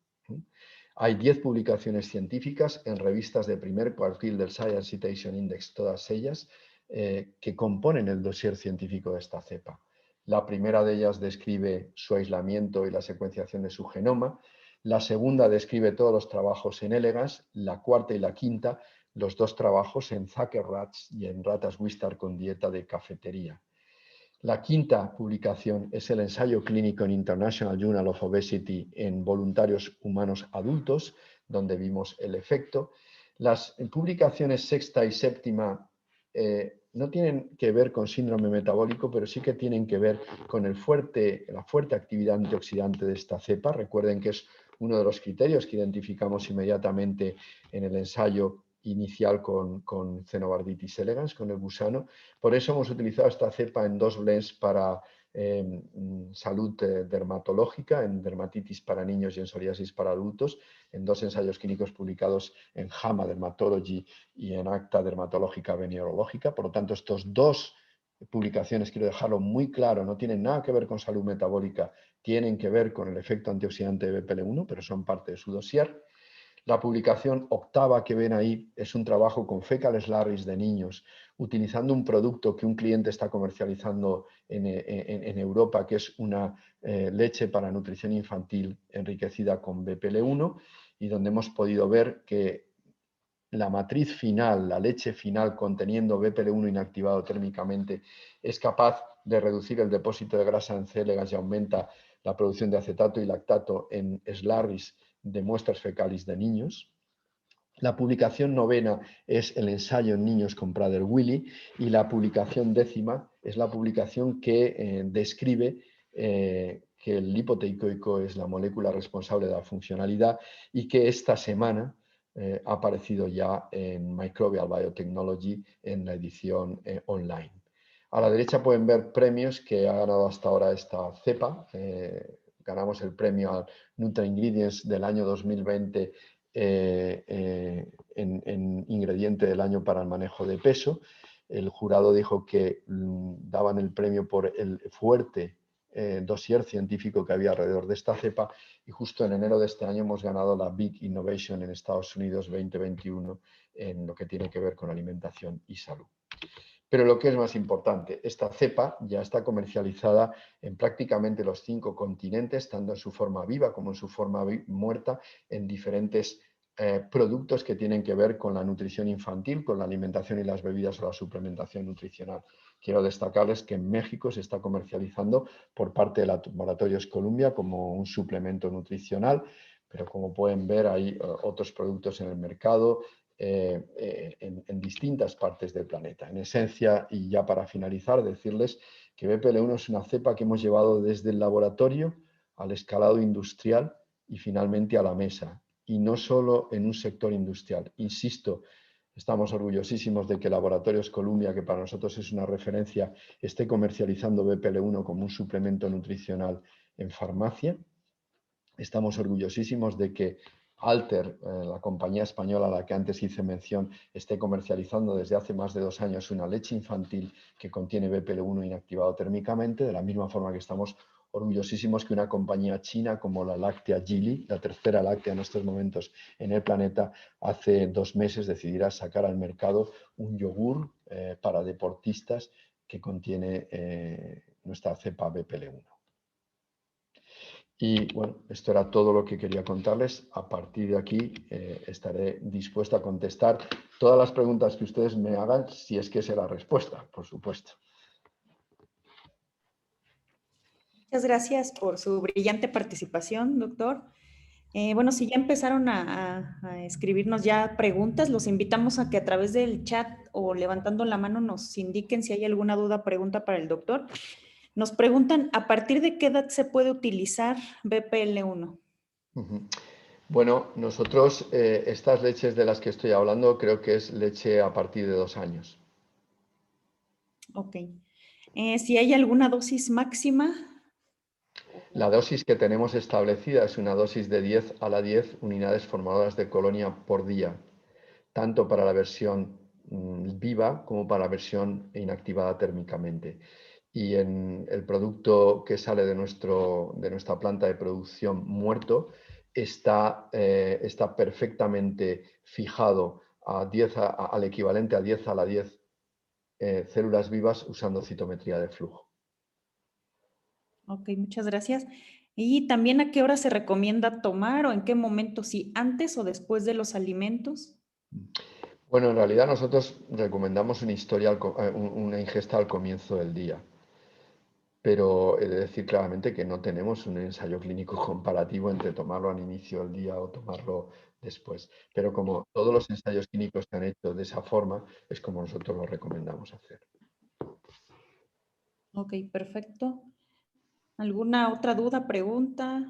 Hay 10 publicaciones científicas en revistas de primer cuartil del Science Citation Index, todas ellas, que componen el dossier científico de esta cepa. La primera de ellas describe su aislamiento y la secuenciación de su genoma. La segunda describe todos los trabajos en Elegans. La cuarta y la quinta los dos trabajos en Zucker Rats y en ratas Wistar con dieta de cafetería. La quinta publicación es el ensayo clínico en International Journal of Obesity en voluntarios humanos adultos, donde vimos el efecto. Las publicaciones sexta y séptima no tienen que ver con síndrome metabólico, pero sí que tienen que ver con la fuerte actividad antioxidante de esta cepa. Recuerden que es uno de los criterios que identificamos inmediatamente en el ensayo inicial con Cenobarditis elegans, con el gusano. Por eso hemos utilizado esta cepa en 2 blends para salud dermatológica, en dermatitis para niños y en psoriasis para adultos, en 2 ensayos clínicos publicados en JAMA Dermatology y en Acta Dermatológica Venerológica. Por lo tanto, estos 2 publicaciones, quiero dejarlo muy claro, no tienen nada que ver con salud metabólica, tienen que ver con el efecto antioxidante de BPL1, pero son parte de su dossier. La publicación octava que ven ahí es un trabajo con fecal slurries de niños, utilizando un producto que un cliente está comercializando en Europa, que es una leche para nutrición infantil enriquecida con BPL1, y donde hemos podido ver que la matriz final, la leche final conteniendo BPL1 inactivado térmicamente, es capaz de reducir el depósito de grasa en células y aumenta la producción de acetato y lactato en slurries de muestras fecales de niños. La publicación novena es el ensayo en niños con Prader-Willi y la publicación décima es la publicación que describe que el lipoteicoico es la molécula responsable de la funcionalidad y que esta semana ha aparecido ya en Microbial Biotechnology en la edición online. A la derecha pueden ver premios que ha ganado hasta ahora esta cepa. Ganamos el premio al NutraIngredients del año 2020 en ingrediente del año para el manejo de peso. El jurado dijo que daban el premio por el fuerte dossier científico que había alrededor de esta cepa, y justo en enero de este año hemos ganado la Big Innovation en Estados Unidos 2021 en lo que tiene que ver con alimentación y salud. Pero lo que es más importante, esta cepa ya está comercializada en prácticamente los 5 continentes, tanto en su forma viva como en su forma muerta, en diferentes productos que tienen que ver con la nutrición infantil, con la alimentación y las bebidas o la suplementación nutricional. Quiero destacarles que en México se está comercializando por parte de Laboratorios Columbia como un suplemento nutricional, pero como pueden ver hay otros productos en el mercado, en distintas partes del planeta. En esencia, y ya para finalizar, decirles que BPL1 es una cepa que hemos llevado desde el laboratorio al escalado industrial y finalmente a la mesa, y no solo en un sector industrial. Insisto, estamos orgullosísimos de que Laboratorios Columbia, que para nosotros es una referencia, esté comercializando BPL1 como un suplemento nutricional en farmacia. Estamos orgullosísimos de que Alter, la compañía española a la que antes hice mención, esté comercializando desde hace más de 2 años una leche infantil que contiene BPL1 inactivado térmicamente, de la misma forma que estamos orgullosísimos que una compañía china como la láctea Geely, la tercera láctea en estos momentos en el planeta, hace 2 meses decidirá sacar al mercado un yogur para deportistas que contiene nuestra cepa BPL1. Y bueno, esto era todo lo que quería contarles. A partir de aquí estaré dispuesto a contestar todas las preguntas que ustedes me hagan, si es que esa es la respuesta, por supuesto. Muchas gracias por su brillante participación, doctor. Bueno, si ya empezaron a escribirnos ya preguntas, los invitamos a que a través del chat o levantando la mano nos indiquen si hay alguna duda o pregunta para el doctor. Nos preguntan, ¿a partir de qué edad se puede utilizar BPL1? Bueno, nosotros estas leches de las que estoy hablando creo que es leche a partir de 2 años. Ok. Si hay alguna dosis máxima. La dosis que tenemos establecida es una dosis de 10 a la 10 unidades formadoras de colonia por día, tanto para la versión viva como para la versión inactivada térmicamente. Y en el producto que sale de nuestra planta de producción muerto está perfectamente fijado al equivalente a 10 a la 10 células vivas usando citometría de flujo. Ok, muchas gracias. Y también, ¿a qué hora se recomienda tomar o en qué momento? ¿Si antes o después de los alimentos? Bueno, en realidad nosotros recomendamos una ingesta al comienzo del día, pero he de decir claramente que no tenemos un ensayo clínico comparativo entre tomarlo al inicio del día o tomarlo después. Pero como todos los ensayos clínicos se han hecho de esa forma, es como nosotros lo recomendamos hacer. Ok, perfecto. ¿Alguna otra duda, pregunta?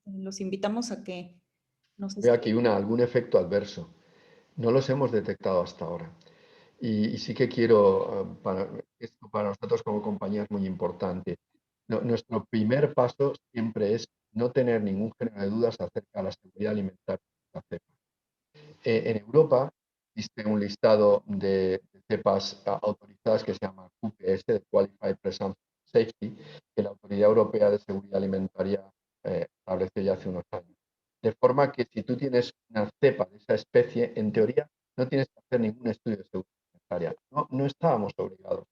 Los invitamos a que nos Veo aquí escriban. algún efecto adverso. No los hemos detectado hasta ahora. Y sí que quiero, esto para nosotros como compañía es muy importante. Nuestro primer paso siempre es no tener ningún género de dudas acerca de la seguridad alimentaria de la cepa. En Europa existe un listado de cepas autorizadas que se llama QPS, de Qualified Presumption Safety, que la Autoridad Europea de Seguridad Alimentaria estableció ya hace unos años. De forma que si tú tienes una cepa de esa especie, en teoría no tienes que hacer ningún estudio de seguridad alimentaria. No estábamos obligados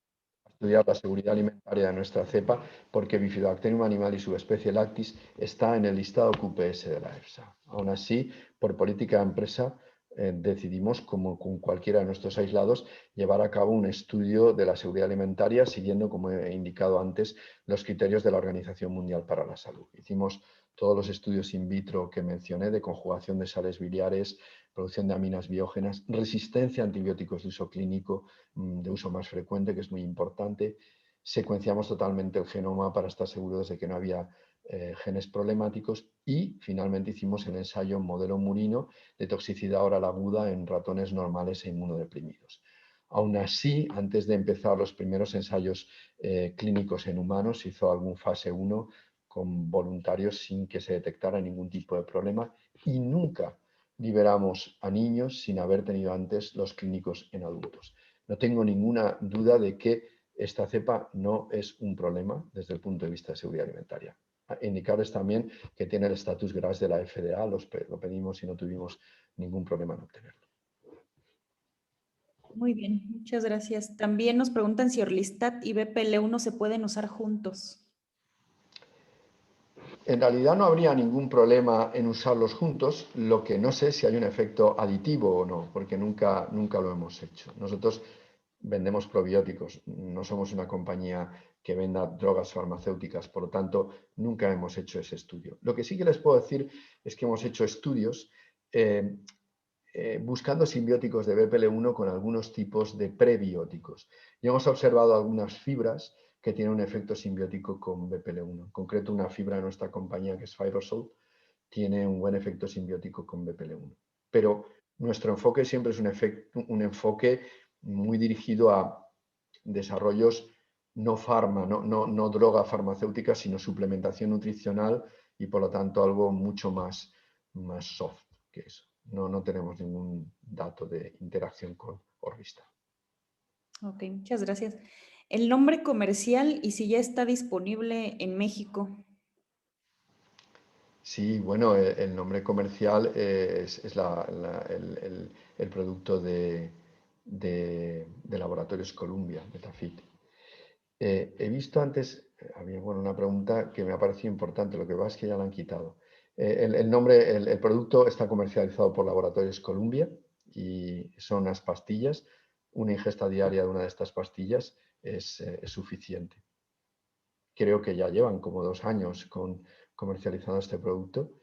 a estudiar la seguridad alimentaria de nuestra cepa porque Bifidobacterium animalis subespecie lactis está en el listado QPS de la EFSA. Aún así, por política de empresa, decidimos, como con cualquiera de nuestros aislados, llevar a cabo un estudio de la seguridad alimentaria siguiendo, como he indicado antes, los criterios de la Organización Mundial para la Salud. Hicimos todos los estudios in vitro que mencioné de conjugación de sales biliares, producción de aminas biógenas, resistencia a antibióticos de uso clínico, de uso más frecuente, que es muy importante. Secuenciamos totalmente el genoma para estar seguros de que no había genes problemáticos y finalmente hicimos el ensayo en modelo murino de toxicidad oral aguda en ratones normales e inmunodeprimidos. Aún así, antes de empezar los primeros ensayos clínicos en humanos, se hizo algún fase 1 con voluntarios sin que se detectara ningún tipo de problema y nunca liberamos a niños sin haber tenido antes los clínicos en adultos. No tengo ninguna duda de que esta cepa no es un problema desde el punto de vista de seguridad alimentaria. Indicarles también que tiene el estatus GRAS de la FDA, lo pedimos y no tuvimos ningún problema en obtenerlo. Muy bien, muchas gracias. También nos preguntan si Orlistat y BPL-1 se pueden usar juntos. En realidad no habría ningún problema en usarlos juntos, lo que no sé si hay un efecto aditivo o no, porque nunca lo hemos hecho. Nosotros vendemos probióticos, no somos una compañía que venda drogas farmacéuticas, por lo tanto, nunca hemos hecho ese estudio. Lo que sí que les puedo decir es que hemos hecho estudios buscando simbióticos de BPL-1 con algunos tipos de prebióticos. Y hemos observado algunas fibras que tienen un efecto simbiótico con BPL-1. En concreto, una fibra de nuestra compañía, que es Fibersol, tiene un buen efecto simbiótico con BPL-1. Pero nuestro enfoque siempre es un enfoque muy dirigido a desarrollos no droga farmacéutica, sino suplementación nutricional y por lo tanto algo mucho más soft que eso. No tenemos ningún dato de interacción con Orvista. Ok, muchas gracias. El nombre comercial y si ya está disponible en México. Sí, bueno, el nombre comercial es el producto de Laboratorios Columbia, Metafit. He visto antes, había una pregunta que me ha parecido importante, lo que pasa es que ya la han quitado. El nombre, el producto está comercializado por Laboratorios Columbia y son unas pastillas. Una ingesta diaria de una de estas pastillas es suficiente. Creo que ya llevan como 2 años comercializando este producto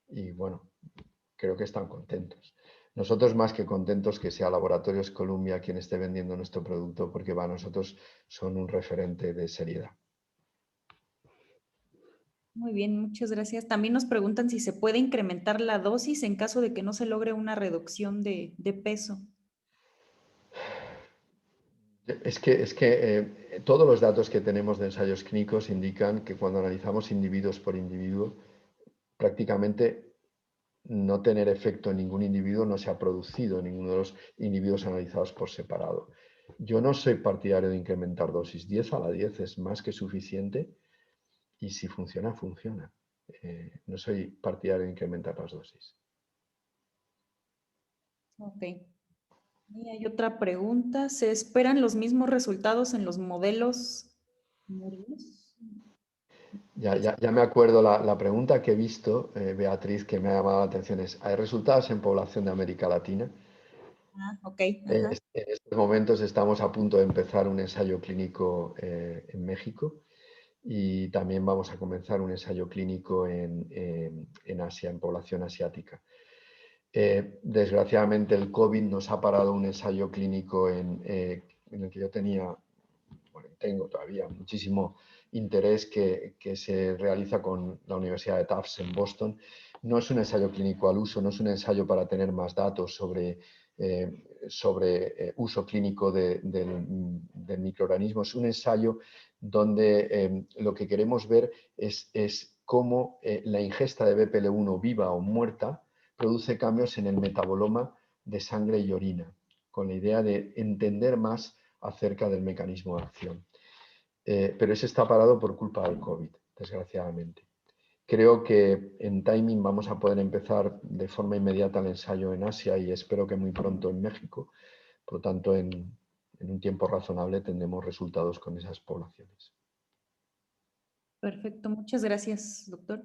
y bueno, creo que están contentos. Nosotros más que contentos que sea Laboratorios Columbia quien esté vendiendo nuestro producto porque para nosotros son un referente de seriedad. Muy bien, muchas gracias. También nos preguntan si se puede incrementar la dosis en caso de que no se logre una reducción de peso. Es que todos los datos que tenemos de ensayos clínicos indican que cuando analizamos individuos por individuo, prácticamente no tener efecto en ningún individuo no se ha producido en ninguno de los individuos analizados por separado. Yo no soy partidario de incrementar dosis. 10 a la 10 es más que suficiente y si funciona, funciona. No soy partidario de incrementar las dosis. Ok. Y hay otra pregunta. ¿Se esperan los mismos resultados en los modelos murinos? Ya me acuerdo la pregunta que he visto, Beatriz, que me ha llamado la atención es, ¿hay resultados en población de América Latina? Ok. Ajá. En estos momentos estamos a punto de empezar un ensayo clínico en México y también vamos a comenzar un ensayo clínico en Asia, en población asiática. Desgraciadamente el COVID nos ha parado un ensayo clínico en el que yo tenía, bueno, tengo todavía muchísimo interés que se realiza con la Universidad de Tufts en Boston. No es un ensayo clínico al uso, no es un ensayo para tener más datos sobre uso clínico del microorganismo, es un ensayo donde lo que queremos ver es cómo la ingesta de BPL1 viva o muerta produce cambios en el metaboloma de sangre y orina, con la idea de entender más acerca del mecanismo de acción. Pero ese está parado por culpa del COVID, desgraciadamente. Creo que en timing vamos a poder empezar de forma inmediata el ensayo en Asia y espero que muy pronto en México. Por lo tanto, en un tiempo razonable tendremos resultados con esas poblaciones. Perfecto, muchas gracias, doctor.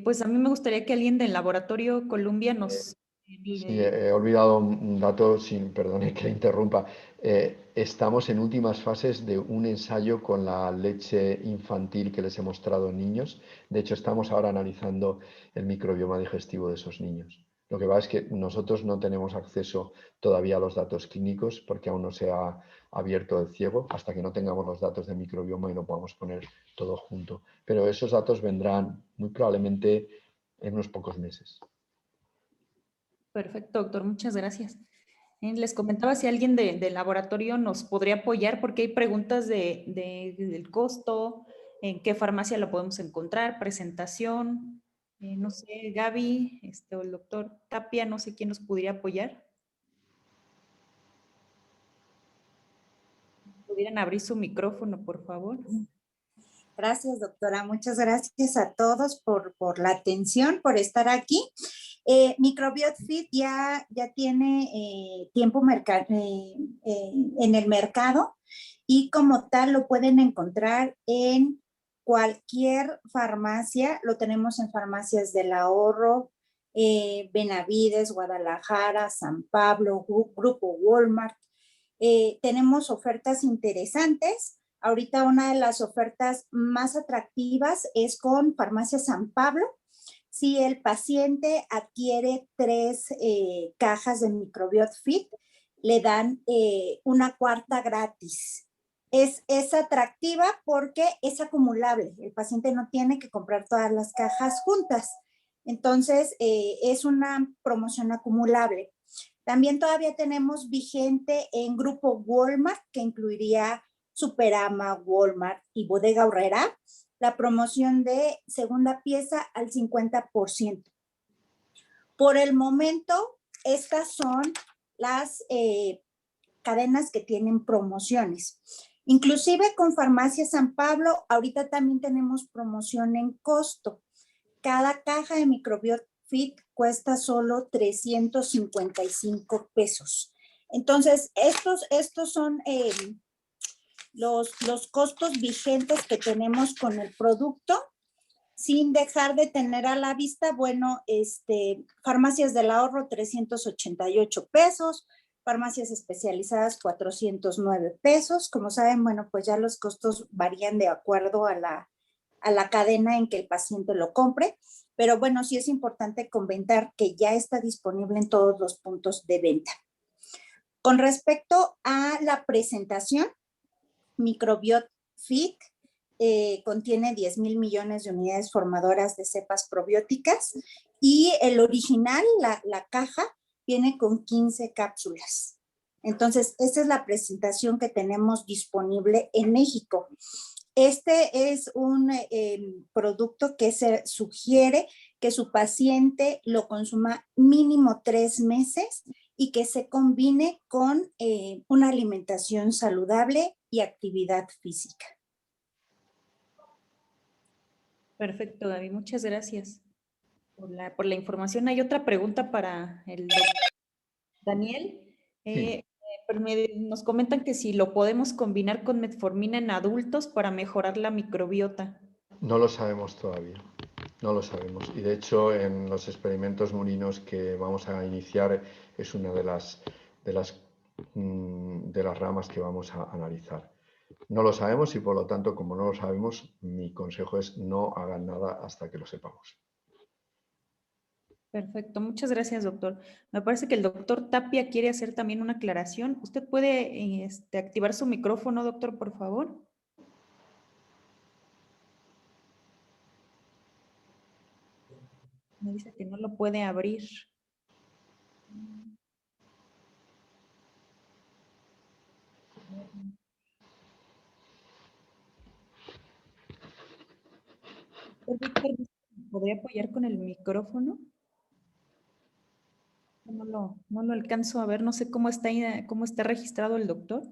Pues a mí me gustaría que alguien del laboratorio Columbia nos... Sí, he olvidado un dato, perdone que le interrumpa. Estamos en últimas fases de un ensayo con la leche infantil que les he mostrado en niños. De hecho, estamos ahora analizando el microbioma digestivo de esos niños. Lo que pasa es que nosotros no tenemos acceso todavía a los datos clínicos porque aún no se ha abierto el ciego hasta que no tengamos los datos de microbioma y no podamos poner todo junto. Pero esos datos vendrán muy probablemente en unos pocos meses. Perfecto, doctor, muchas gracias. Les comentaba si alguien del laboratorio nos podría apoyar porque hay preguntas del costo, en qué farmacia lo podemos encontrar, presentación, no sé, Gaby, o el doctor Tapia, no sé quién nos pudiera apoyar. ¿Pudieran abrir su micrófono, por favor? Gracias, doctora. Muchas gracias a todos por la atención, por estar aquí. Microbiot Fit ya tiene tiempo en el mercado y como tal lo pueden encontrar en cualquier farmacia. Lo tenemos en farmacias del Ahorro, Benavides, Guadalajara, San Pablo, Grupo Walmart. Tenemos ofertas interesantes. Ahorita una de las ofertas más atractivas es con Farmacia San Pablo. Si el paciente adquiere 3 cajas de Microbiot Fit, le dan una cuarta gratis. Es atractiva porque es acumulable. El paciente no tiene que comprar todas las cajas juntas. Entonces, es una promoción acumulable. También todavía tenemos vigente en Grupo Walmart, que incluiría Superama, Walmart y Bodega Aurrerá, la promoción de segunda pieza al 50%. Por el momento, estas son las cadenas que tienen promociones. Inclusive con Farmacia San Pablo, ahorita también tenemos promoción en costo. Cada caja de Microbiot Fit cuesta solo 355 pesos. Entonces, estos son los costos vigentes que tenemos con el producto, sin dejar de tener a la vista, bueno, Farmacias del Ahorro, 388 pesos, farmacias especializadas, 409 pesos. Como saben, bueno, pues ya los costos varían de acuerdo a la cadena en que el paciente lo compre. Pero bueno, sí es importante comentar que ya está disponible en todos los puntos de venta. Con respecto a la presentación, Microbiot Fit contiene 10,000 millones de unidades formadoras de cepas probióticas y el original, la caja, viene con 15 cápsulas. Entonces, esta es la presentación que tenemos disponible en México. Este es un producto que se sugiere que su paciente lo consuma mínimo 3 meses y que se combine con una alimentación saludable y actividad física. Perfecto, Gaby. Muchas gracias por la información. Hay otra pregunta para el doctor Daniel. Sí. Nos comentan que si lo podemos combinar con metformina en adultos para mejorar la microbiota. No lo sabemos todavía, no lo sabemos. Y de hecho, en los experimentos murinos que vamos a iniciar es una de las de las ramas que vamos a analizar. No lo sabemos y por lo tanto, como no lo sabemos, mi consejo es no hagan nada hasta que lo sepamos. Perfecto, muchas gracias, doctor. Me parece que el doctor Tapia quiere hacer también una aclaración. ¿Usted puede activar su micrófono, doctor, por favor? Me dice que no lo puede abrir. Víctor, ¿me podría apoyar con el micrófono? No lo alcanzo a ver, no sé cómo está registrado el doctor.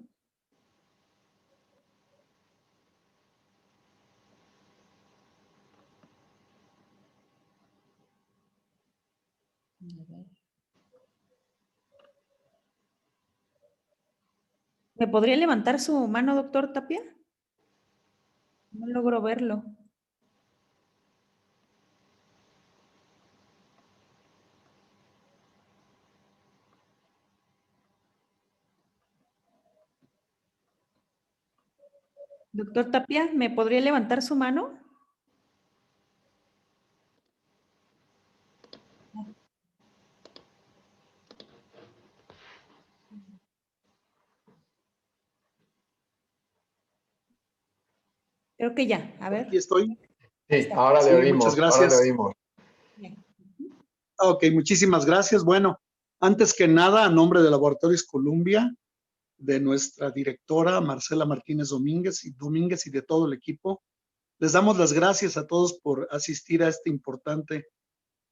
A ver. ¿Me podría levantar su mano, doctor Tapia? No logro verlo. Doctor Tapia, ¿me podría levantar su mano? Creo que ya, a ver. Aquí estoy. Sí, ahora le Sí, oímos, muchas ahora le gracias. oímos. Ok, muchísimas gracias. Bueno, antes que nada, a nombre de Laboratorios Columbia, de nuestra directora Marcela Martínez Domínguez y de todo el equipo, les damos las gracias a todos por asistir a esta importante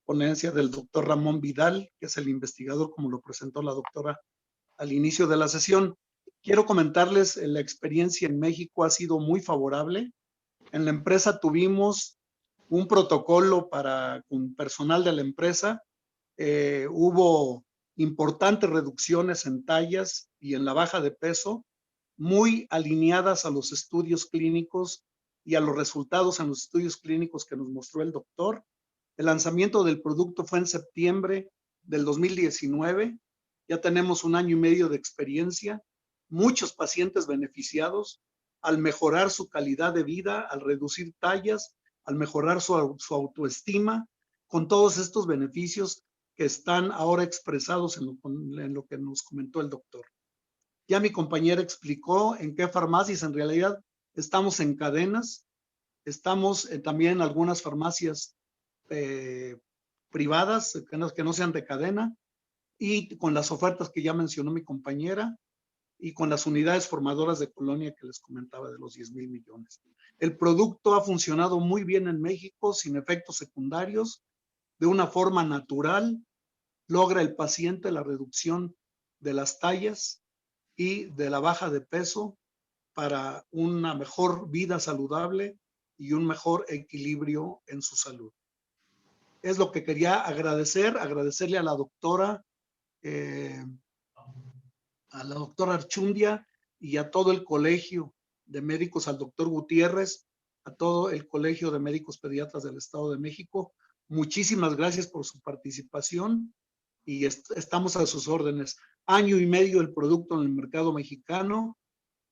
ponencia del doctor Ramón Vidal, que es el investigador, como lo presentó la doctora al inicio de la sesión. Quiero comentarles, la experiencia en México ha sido muy favorable. En la empresa tuvimos un protocolo con personal de la empresa. Hubo importantes reducciones en tallas y en la baja de peso, muy alineadas a los estudios clínicos y a los resultados en los estudios clínicos que nos mostró el doctor. El lanzamiento del producto fue en septiembre del 2019. Ya tenemos 1 año y medio de experiencia, muchos pacientes beneficiados al mejorar su calidad de vida, al reducir tallas, al mejorar su autoestima, con todos estos beneficios que están ahora expresados en lo que nos comentó el doctor. Ya mi compañera explicó en qué farmacias en realidad estamos en cadenas, estamos también en algunas farmacias privadas que no sean de cadena, y con las ofertas que ya mencionó mi compañera, y con las unidades formadoras de colonia que les comentaba de los 10,000 millones. El producto ha funcionado muy bien en México, sin efectos secundarios, de una forma natural. Logra el paciente la reducción de las tallas y de la baja de peso para una mejor vida saludable y un mejor equilibrio en su salud. Es lo que quería agradecerle a la doctora Archundia y a todo el colegio de médicos, al doctor Gutiérrez, a todo el colegio de médicos pediatras del Estado de México. Muchísimas gracias por su participación y estamos a sus órdenes. 1 año y medio el producto en el mercado mexicano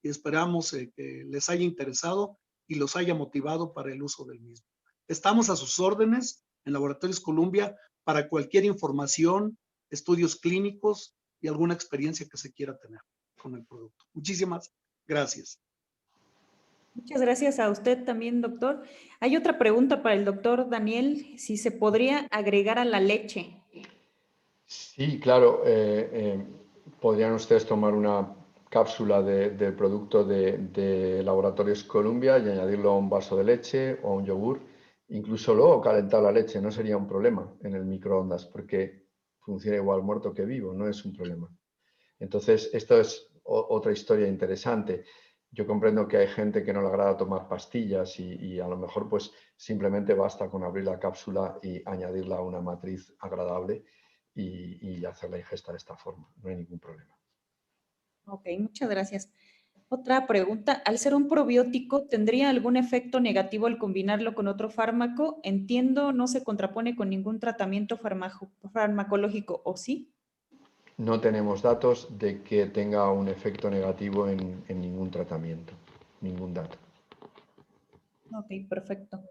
y esperamos que les haya interesado y los haya motivado para el uso del mismo. Estamos a sus órdenes en Laboratorios Columbia para cualquier información, estudios clínicos y alguna experiencia que se quiera tener con el producto. Muchísimas gracias. Muchas gracias a usted también, doctor. Hay otra pregunta para el doctor Daniel, si se podría agregar a la leche. Sí, claro. Podrían ustedes tomar una cápsula del producto de Laboratorios Columbia y añadirlo a un vaso de leche o a un yogur. Incluso luego calentar la leche no sería un problema en el microondas porque funciona igual muerto que vivo, no es un problema. Entonces, esto es otra historia interesante. Yo comprendo que hay gente que no le agrada tomar pastillas y a lo mejor pues simplemente basta con abrir la cápsula y añadirla a una matriz agradable y hacer la ingesta de esta forma. No hay ningún problema. Ok, muchas gracias. Otra pregunta, al ser un probiótico, ¿tendría algún efecto negativo al combinarlo con otro fármaco? Entiendo, no se contrapone con ningún tratamiento farmacológico, ¿o sí? no tenemos datos de que tenga un efecto negativo en ningún tratamiento, ningún dato. Ok, perfecto.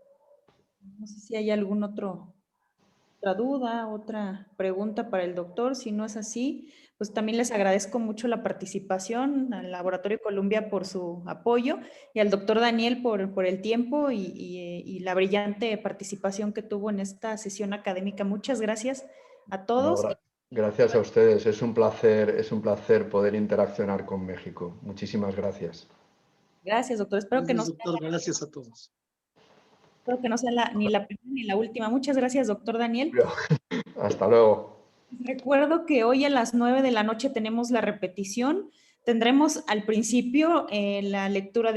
No sé si hay otra duda, otra pregunta para el doctor. Si no es así, pues también les agradezco mucho la participación, al Laboratorio Columbia por su apoyo y al doctor Daniel por el tiempo y la brillante participación que tuvo en esta sesión académica. Muchas gracias a todos. No, gracias a ustedes. Es un placer poder interaccionar con México. Muchísimas gracias. Gracias, doctor. Espero que Gracias, doctor. Gracias a todos. no sea ni la primera ni la última. Muchas gracias, doctor Daniel. Hasta luego. Recuerdo que hoy a las 9 de la noche tenemos la repetición. Tendremos al principio la lectura de